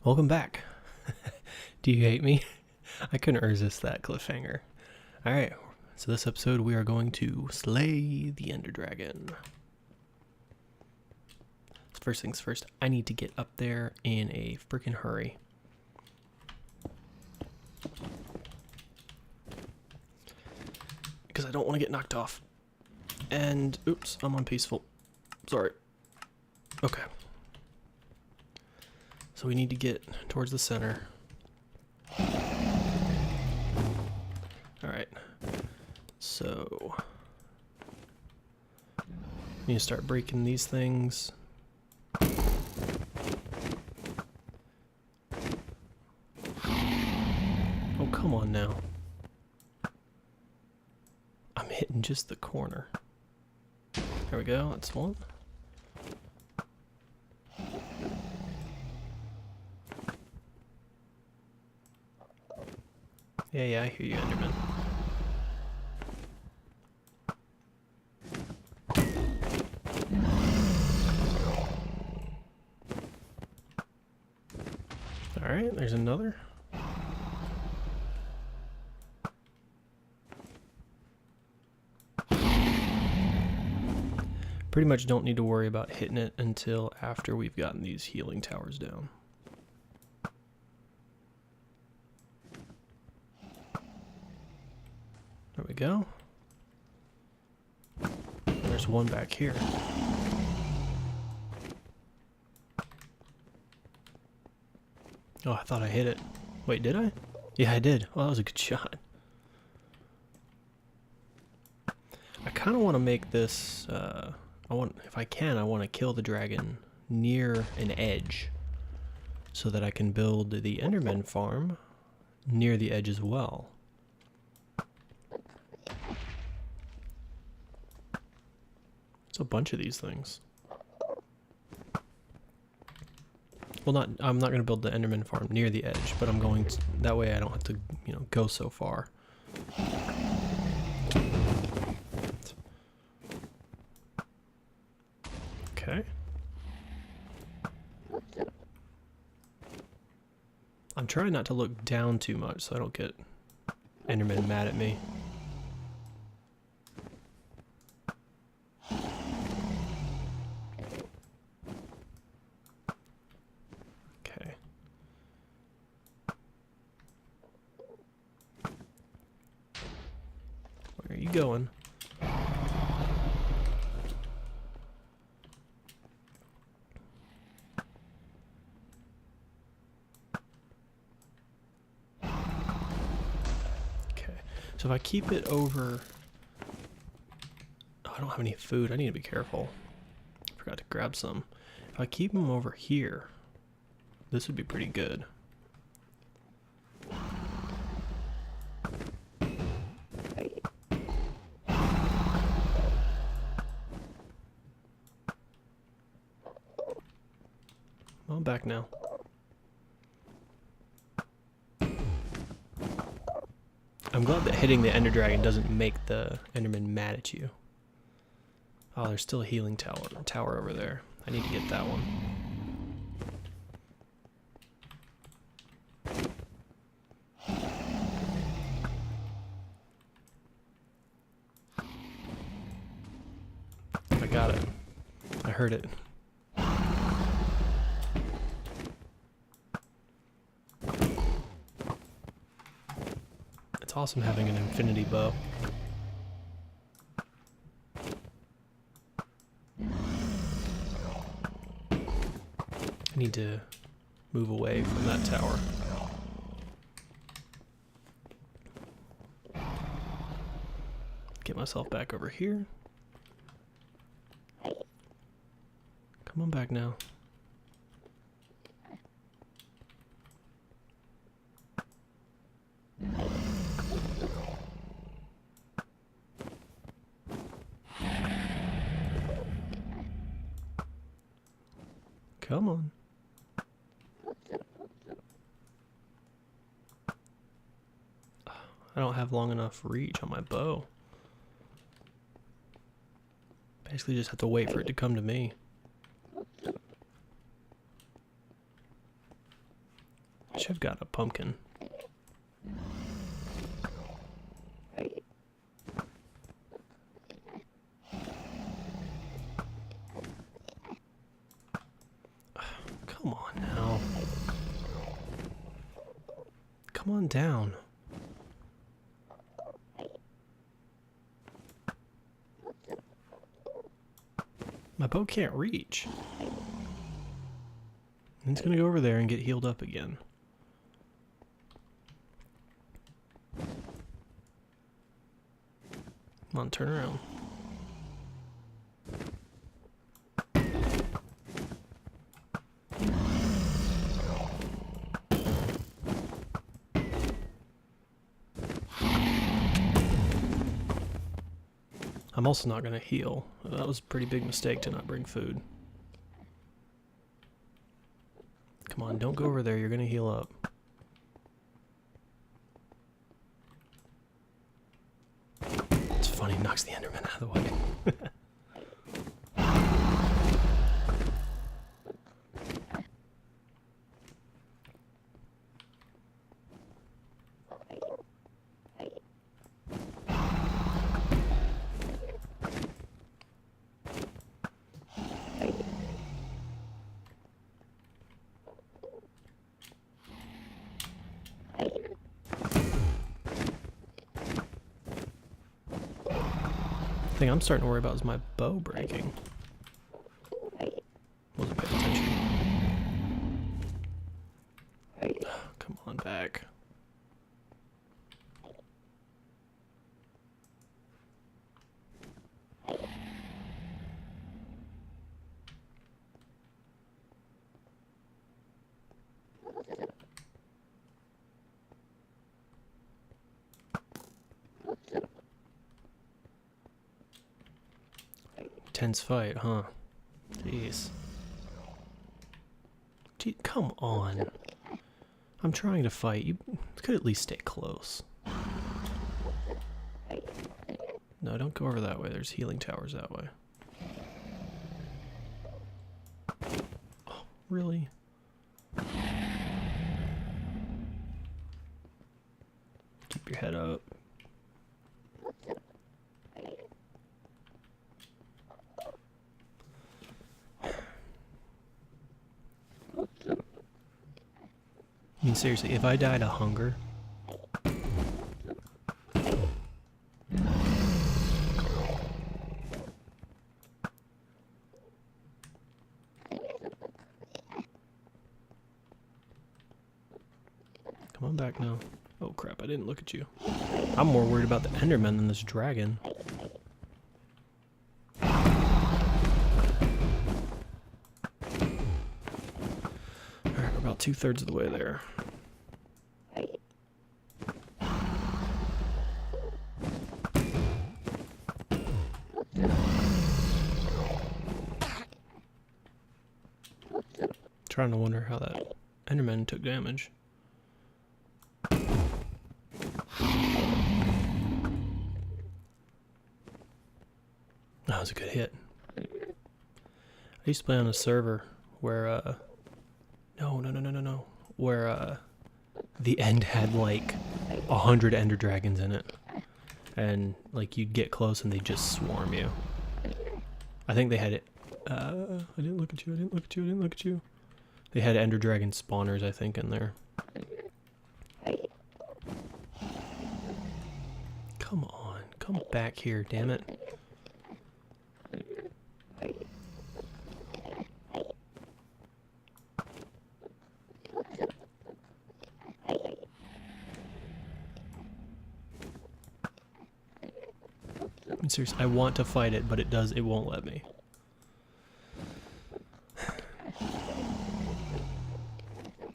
Welcome back. Do you hate me? I couldn't resist that cliffhanger. Alright, so this episode we are going to slay the Ender Dragon. First things first, I need to get up there in a freaking hurry. Because I don't want to get knocked off. And, oops, I'm on peaceful. Sorry. Okay. So we need to get towards the center. Alright. So need to start breaking these things. Oh, come on now. I'm hitting just the corner. There we go, that's one. Yeah, I hear you, Enderman. Alright, there's another. Pretty much don't need to worry about hitting it until after we've gotten these healing towers down. There we go. There's one back here. Oh, I thought I hit it. Wait, did I? Yeah, I did. Well, that was a good shot. I kind of want to make this, if I can, I want to kill the dragon near an edge so that I can build the Enderman farm near the edge as well. It's a bunch of these things. Well, I'm not going to build the Enderman farm near the edge, but I'm going to, that way I don't have to, go so far. Okay. I'm trying not to look down too much so I don't get Enderman mad at me. Okay. Where are you going? So if I keep it over... Oh, I don't have any food. I need to be careful. I forgot to grab some. If I keep them over here, this would be pretty good. Well, I'm back now. I'm glad that hitting the Ender Dragon doesn't make the Enderman mad at you. Oh, there's still a healing tower over there. I need to get that one. I got it. I heard it. It's awesome having an infinity bow. I need to move away from that tower. Get myself back over here. Come on back now. Come on. I don't have long enough reach on my bow. Basically just have to wait for it to come to me. I should have got a pumpkin. Come on now. Come on down. My bow can't reach. And it's gonna go over there and get healed up again. Come on, turn around. I'm also not gonna heal. That was a pretty big mistake to not bring food. Come on, don't go over there, you're gonna heal up. It's funny, he knocks the Enderman out of the way. The thing I'm starting to worry about is my bow breaking. Wasn't paying attention. Come on back. Tense fight, huh? Jeez. Gee, come on. I'm trying to fight. You could at least stay close. No, don't go over that way. There's healing towers that way. Oh, really? Keep your head up. I mean, seriously, if I died of hunger... Come on back now. Oh crap, I didn't look at you. I'm more worried about the Enderman than this dragon. Alright, we're about 2/3 of the way there. Trying to wonder how that Enderman took damage. That was a good hit. I used to play on a server where, no. Where, the end had like 100 Ender Dragons in it. And, like, you'd get close and they'd just swarm you. I think they had it. I didn't look at you. They had Ender Dragon spawners, I think, in there. Come on. Come back here, damn it. I'm serious. I want to fight it, but it won't let me.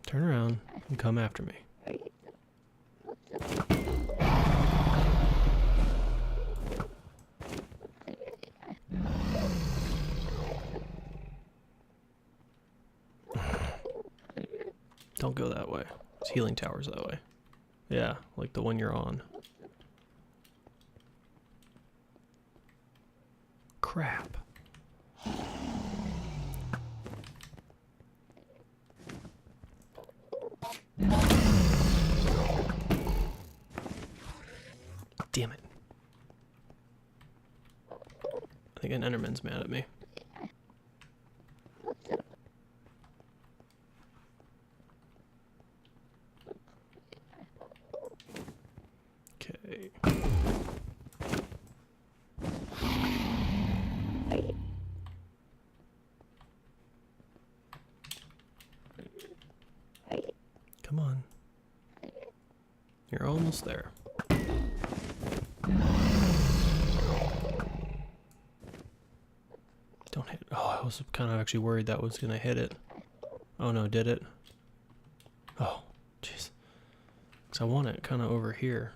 Turn around and come after me. Don't go that way. There's healing towers that way. Yeah, like the one you're on. Crap. Damn it. I think an Enderman's mad at me. Okay. Come on. You're almost there. Don't hit. Oh, I was kind of actually worried that was going to hit it. Oh no, did it? Oh, jeez. Because I want it kind of over here.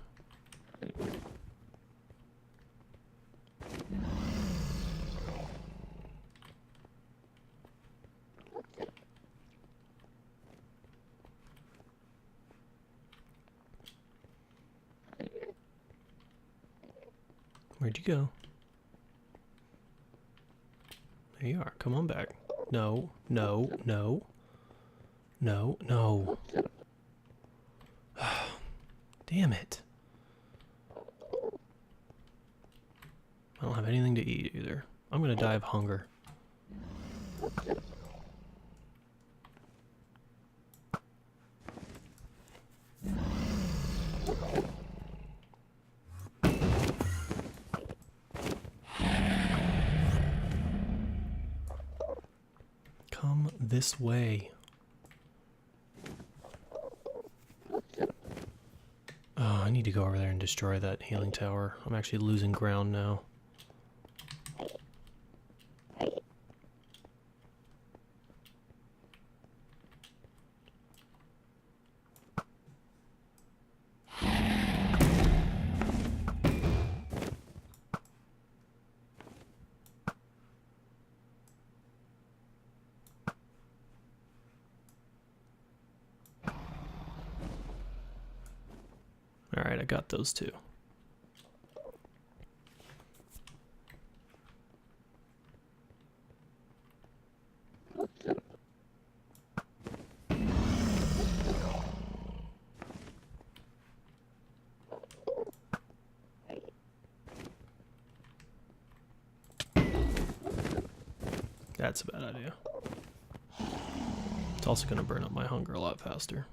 Where'd you go? There you are. Come on back. No, no, no. No, no. Damn it. I don't have anything to eat either. I'm gonna die of hunger. Come this way. Oh, I need to go over there and destroy that healing tower. I'm actually losing ground now. Alright, I got those two. That's a bad idea. It's also going to burn up my hunger a lot faster.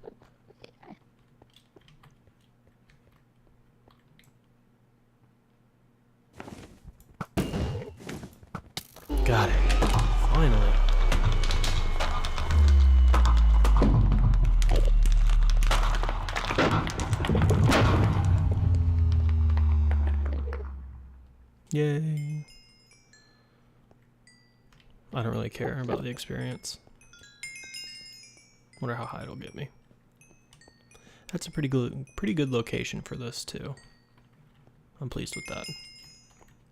Got it. Finally. Yay. I don't really care about the experience. Wonder how high it'll get me. That's a pretty good location for this too. I'm pleased with that.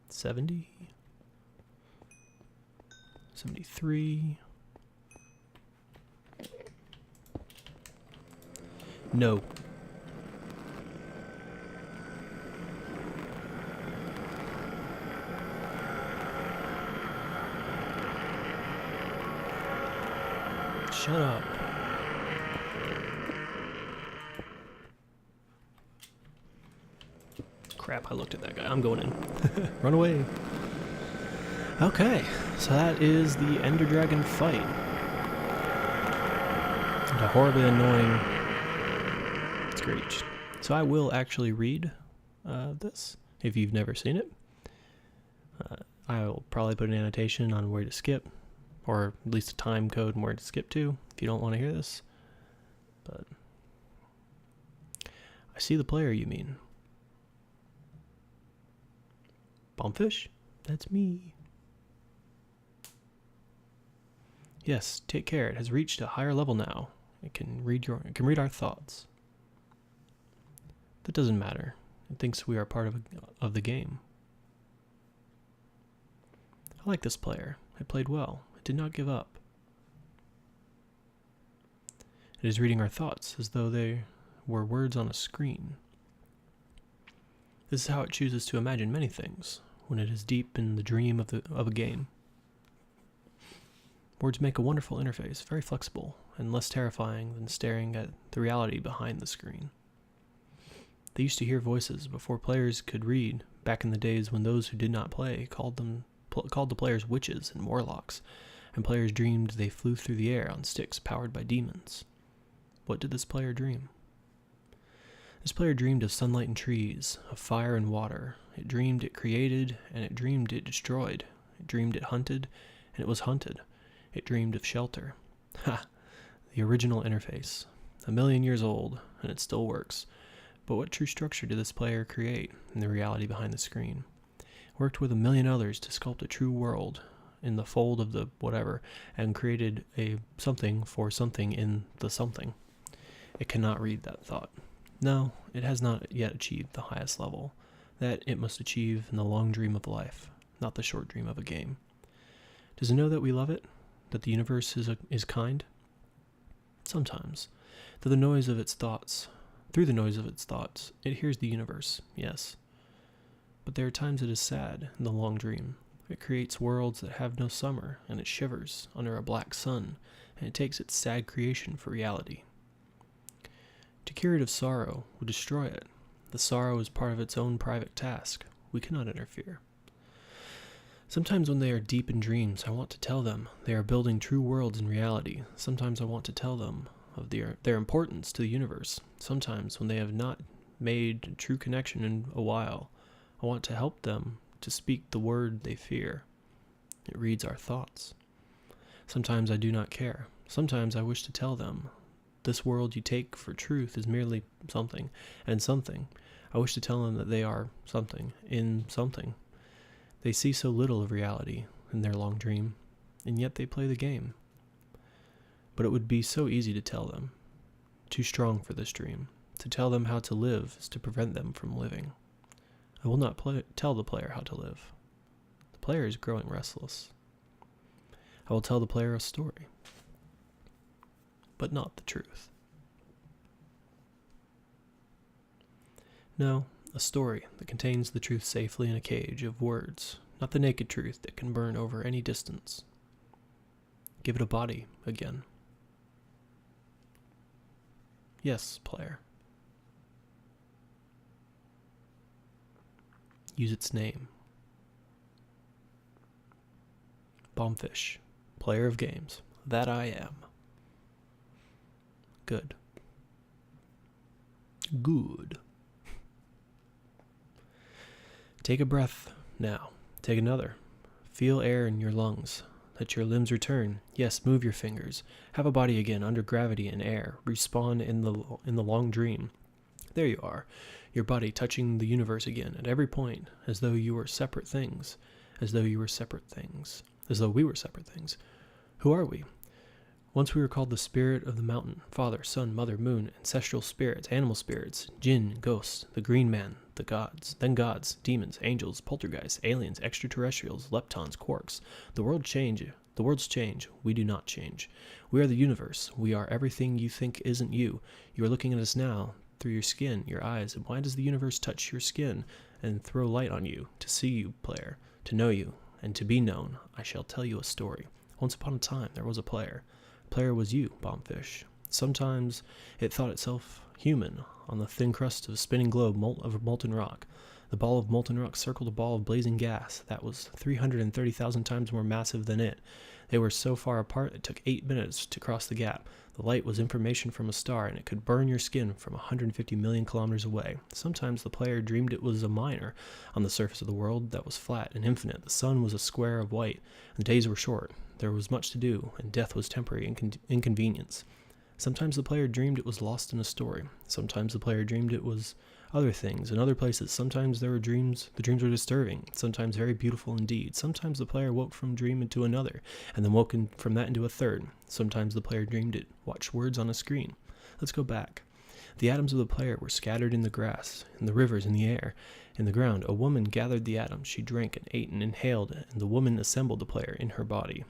70. 73. No. Shut up. Crap, I looked at that guy. I'm going in. Run away. Okay, so that is the Ender Dragon fight. And a horribly annoying screech. So I will actually read this, if you've never seen it. I'll probably put an annotation on where to skip, or at least a time code and where to skip to, if you don't want to hear this. But I see the player you mean. BombFish? That's me. Yes, take care. It has reached a higher level now. It can read our thoughts. That doesn't matter. It thinks we are part of the game. I like this player. It played well. It did not give up. It is reading our thoughts as though they were words on a screen. This is how it chooses to imagine many things when it is deep in the dream of a game. Words make a wonderful interface, very flexible, and less terrifying than staring at the reality behind the screen. They used to hear voices before players could read, back in the days when those who did not play called the players witches and warlocks, and players dreamed they flew through the air on sticks powered by demons. What did this player dream? This player dreamed of sunlight and trees, of fire and water. It dreamed it created, and it dreamed it destroyed. It dreamed it hunted, and it was hunted. It dreamed of shelter. Ha! The original interface. 1,000,000 years old, and it still works. But what true structure did this player create in the reality behind the screen? Worked with 1,000,000 others to sculpt a true world in the fold of the whatever, and created a something for something in the something. It cannot read that thought. No, it has not yet achieved the highest level. That it must achieve in the long dream of life, not the short dream of a game. Does it know that we love it? That the universe is kind? Sometimes. Through the noise of its thoughts, it hears the universe, yes. But there are times it is sad in the long dream. It creates worlds that have no summer, and it shivers under a black sun, and it takes its sad creation for reality. To cure it of sorrow would destroy it. The sorrow is part of its own private task. We cannot interfere. Sometimes when they are deep in dreams, I want to tell them they are building true worlds in reality. Sometimes I want to tell them of their importance to the universe. Sometimes when they have not made a true connection in a while, I want to help them to speak the word they fear. It reads our thoughts. Sometimes I do not care. Sometimes I wish to tell them, this world you take for truth is merely something, and something. I wish to tell them that they are something, in something. They see so little of reality in their long dream, and yet they play the game. But it would be so easy to tell them. Too strong for this dream. To tell them how to live is to prevent them from living. I will not tell the player how to live. The player is growing restless. I will tell the player a story, but not the truth. No, a story that contains the truth safely in a cage of words, not the naked truth that can burn over any distance. Give it a body again. Yes, player. Use its name. BombFish, player of games. That I am. Good. Good. Take a breath now. Take another. Feel air in your lungs. Let your limbs return. Yes, move your fingers. Have a body again under gravity and air. Respawn in the long dream. There you are. Your body touching the universe again at every point, as though you were separate things. As though you were separate things. As though we were separate things. Who are we? Once we were called the spirit of the mountain, father, sun, mother, moon, ancestral spirits, animal spirits, jinn, ghosts, the green man, the gods, then gods, demons, angels, poltergeists, aliens, extraterrestrials, leptons, quarks. The world's change. We do not change. We are the universe. We are everything you think isn't you. You are looking at us now through your skin, your eyes. And why does the universe touch your skin and throw light on you? To see you, player, to know you, and to be known. I shall tell you a story. Once upon a time, there was a player. Player was you, BombFish. Sometimes it thought itself human on the thin crust of a spinning globe of molten rock. The ball of molten rock circled a ball of blazing gas that was 330,000 times more massive than it. They were so far apart it took 8 minutes to cross the gap. The light was information from a star, and it could burn your skin from 150 million kilometers away. Sometimes the player dreamed it was a miner on the surface of the world that was flat and infinite. The sun was a square of white, and the days were short. There was much to do, and death was temporary inconvenience. Sometimes the player dreamed it was lost in a story. Sometimes the player dreamed it was other things in other places. Sometimes there were dreams. The dreams were disturbing. Sometimes very beautiful indeed. Sometimes the player woke from dream into another, and then woke from that into a third. Sometimes the player dreamed it watched words on a screen. Let's go back. The atoms of the player were scattered in the grass, in the rivers, in the air, in the ground. A woman gathered the atoms. She drank and ate and inhaled, and the woman assembled the player in her body.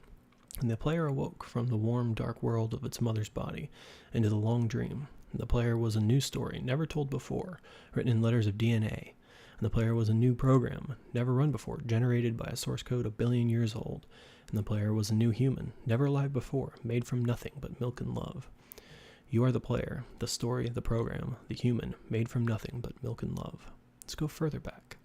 And the player awoke from the warm, dark world of its mother's body into the long dream. And the player was a new story, never told before, written in letters of DNA. And the player was a new program, never run before, generated by a source code 1 billion years old. and the player was a new human, never alive before, made from nothing but milk and love. You are the player, the story, the program, the human, made from nothing but milk and love. Let's go further back.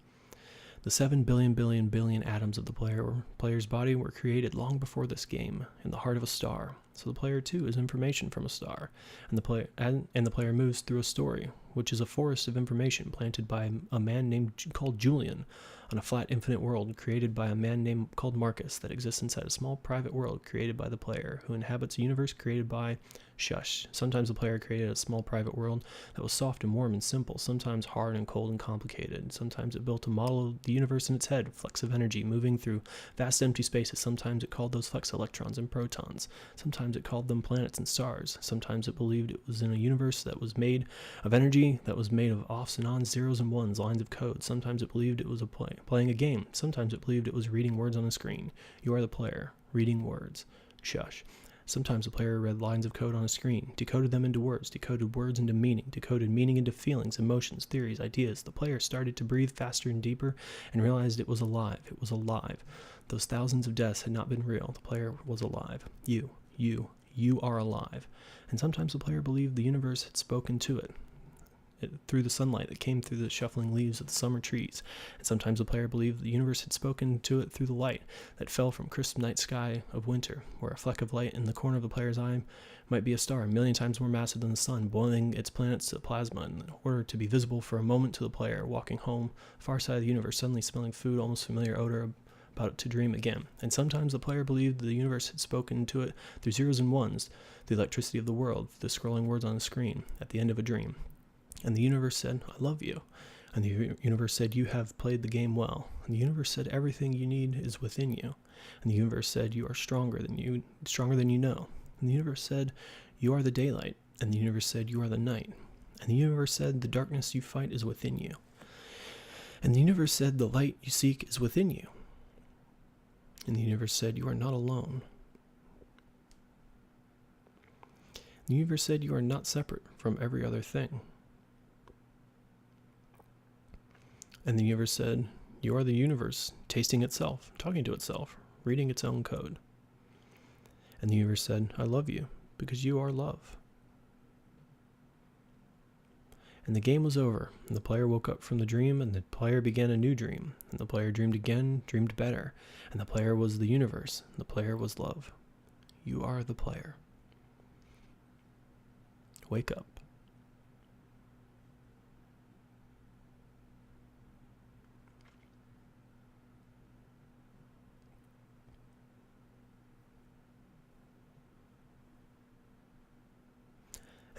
The 7 billion atoms of the player's body were created long before this game, in the heart of a star. So the player too is information from a star, and the player moves through a story, which is a forest of information planted by a man called Julian, on a flat infinite world created by a man called Marcus that exists inside a small private world created by the player, who inhabits a universe created by Shush. Sometimes the player created a small private world that was soft and warm and simple, sometimes hard and cold and complicated. Sometimes it built a model of the universe in its head, flecks of energy moving through vast empty spaces. Sometimes it called those flecks electrons and protons. Sometimes it called them planets and stars. Sometimes it believed it was in a universe that was made of energy, that was made of offs and ons, zeros and ones, lines of code. Sometimes it believed it was playing a game. Sometimes it believed it was reading words on a screen. You are the player, reading words. Shush. Sometimes the player read lines of code on a screen, decoded them into words, decoded words into meaning, decoded meaning into feelings, emotions, theories, ideas. The player started to breathe faster and deeper and realized it was alive. It was alive. Those thousands of deaths had not been real. The player was alive. You are alive. And sometimes the player believed the universe had spoken to it through the sunlight that came through the shuffling leaves of the summer trees. And sometimes the player believed the universe had spoken to it through the light that fell from crisp night sky of winter, where a fleck of light in the corner of the player's eye might be a star 1,000,000 times more massive than the sun, boiling its planets to plasma in order to be visible for a moment to the player, walking home, far side of the universe, suddenly smelling food, almost familiar odor, about to dream again. And sometimes the player believed the universe had spoken to it through zeros and ones, the electricity of the world, the scrolling words on the screen, at the end of a dream. And the universe said, I love you. And the universe said, you have played the game well. And the universe said, everything you need is within you. And the universe said, you are stronger than you know. And the universe said, you are the daylight. And the universe said, you are the night. And the universe said, the darkness you fight is within you. And the universe said, the light you seek is within you. And the universe said, you are not alone. The universe said, you are not separate from every other thing. And the universe said, you are the universe, tasting itself, talking to itself, reading its own code. And the universe said, I love you, because you are love. And the game was over, and the player woke up from the dream, and the player began a new dream. And the player dreamed again, dreamed better. And the player was the universe, and the player was love. You are the player. Wake up.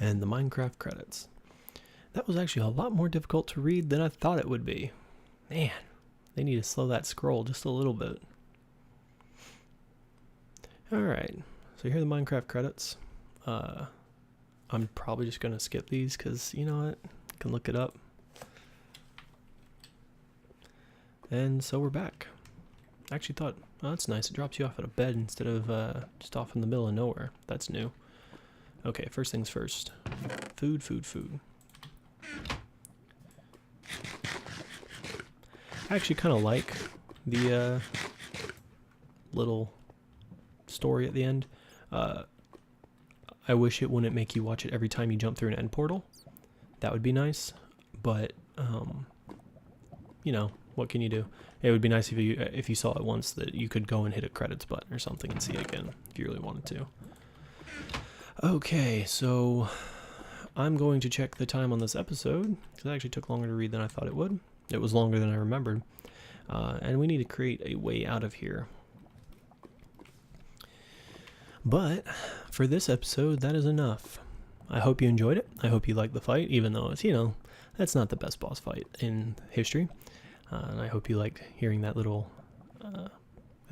And the Minecraft credits. That was actually a lot more difficult to read than I thought it would be. Man, they need to slow that scroll just a little bit. Alright, so here are the Minecraft credits. I'm probably just going to skip these because, you know what, I can look it up. And so we're back. I actually thought, oh, that's nice, it drops you off at a bed instead of just off in the middle of nowhere. That's new. Okay, first things first. Food. I actually kind of like the little story at the end. I wish it wouldn't make you watch it every time you jump through an end portal. That would be nice, but you know, what can you do? It would be nice if you saw it once that you could go and hit a credits button or something and see it again if you really wanted to. Okay, so I'm going to check the time on this episode, because it actually took longer to read than I thought it would. It was longer than I remembered. And we need to create a way out of here. But for this episode, that is enough. I hope you enjoyed it. I hope you liked the fight, even though it's, you know, that's not the best boss fight in history. And I hope you liked hearing that little, I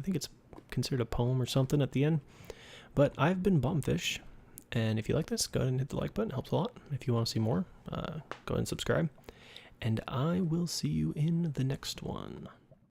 think it's considered a poem or something at the end. But I've been BombFish. And if you like this, go ahead and hit the like button. It helps a lot. If you want to see more, go ahead and subscribe. And I will see you in the next one.